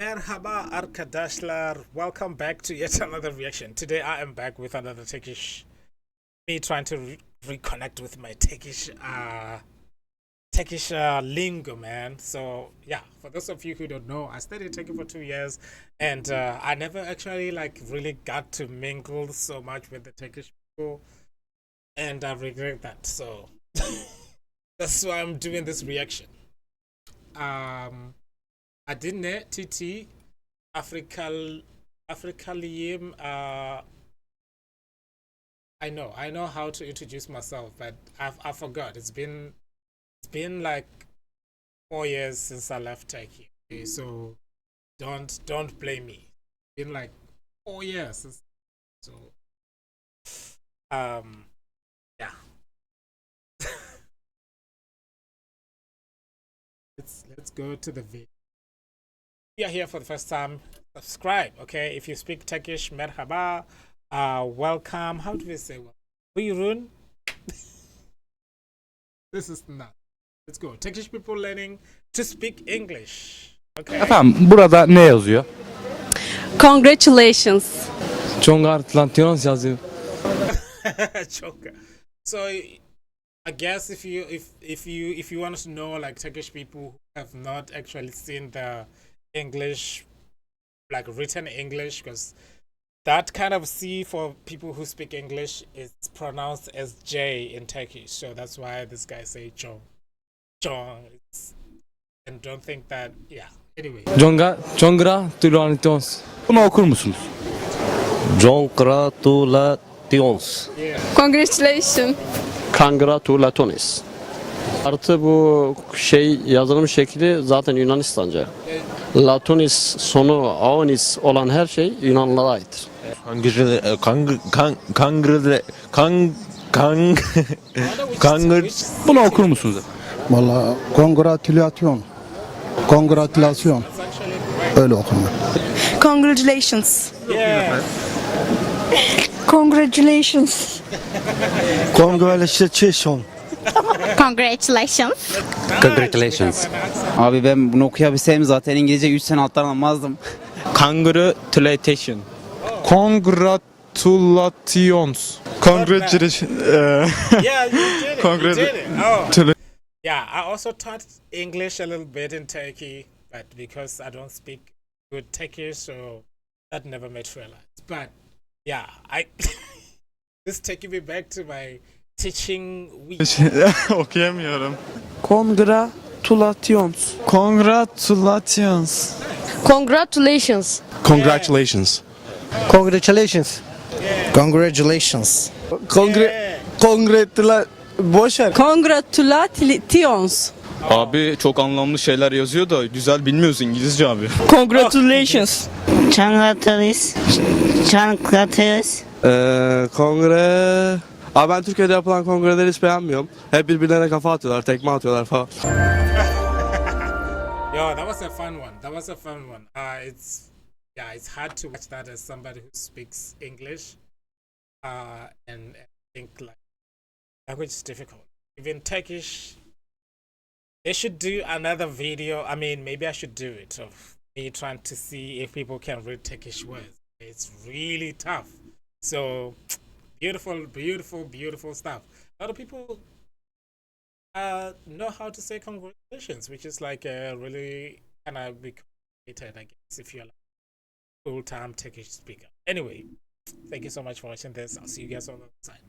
Merhaba arkadaşlar. Welcome back to yet another reaction. Today I am back with another Turkish. Me trying to reconnect with my Turkish lingo, man. So yeah, for those of you who don't know, I studied Turkey for 2 years, and I never actually like really got to mingle so much with the Turkish people, and I regret that. So that's why I'm doing this reaction. Um, Adine Titi Africal Africalium. I know how to introduce myself, but I forgot. It's been like 4 years since I left Turkey. Okay, so don't blame me. It's been like 4 years so um yeah. Let's go to the video. If you are here for the first time, subscribe, okay? If you speak Turkish, merhaba, welcome. How do we say welcome? Buyurun. This is not. Let's go. Turkish people learning to speak English. Okay. Efendim burada ne yazıyor? Congratulations. Congratulations yazıyor. Choker. So I guess if you want to know like Turkish people who have not actually seen the English, like written English, because that kind of C for people who speak English is pronounced as J in Turkish. So that's why this guy say John. And don't think that, yeah. Anyway. Congratulations. Bunu okur musunuz? Congratulations. Yeah. Congratulations. Congratulations. Artı bu yazılım şekli zaten Yunanistanca. Latonis sonu aonis olan her şey Yunanlılara aittir. Bunu okur musunuz? Valla kongratülasyon. Kongratülasyon. That's actually Öyle okunuyor. Congratulations. yeah. Congratulations. Congratülasyon. Congratulations. Congratulations. Abi ben bunu okuyabilseydim zaten İngilizce 3 sene alttan almazdım. Congratulations. Congratulations. Congratulations. Yeah, you did it. You did it. Oh. Yeah, I also taught English a little bit in Turkey, but because I don't speak good Turkish, so that never materialized. But yeah, this taking me back to my teaching week. Okuyamıyorum. Congratulations. Congratulations. Congratulations. Congratulations. Congratulations. Congratulations. Boş ver. Congratulations. Abi çok anlamlı şeyler yazıyor da güzel bilmiyoruz İngilizce abi. Congratulations. Çankırı. Kongre... Abi ben Türkiye'de yapılan kongreleri hiç beğenmiyorum. Hep birbirlerine kafa atıyorlar, tekme atıyorlar falan. Yo, that was a fun one. That was a fun one. It's hard to watch that as somebody who speaks English, and think like language is difficult. Even Turkish, they should do another video. I mean, maybe I should do it of me trying to see if people can read Turkish words. It's really tough. So beautiful, beautiful, beautiful stuff. A lot of people know how to say congratulations, which is like a really kind of complicated, I guess, if you're like full-time Turkish speaker. Anyway, thank you so much for watching this. I'll see you guys on the other side.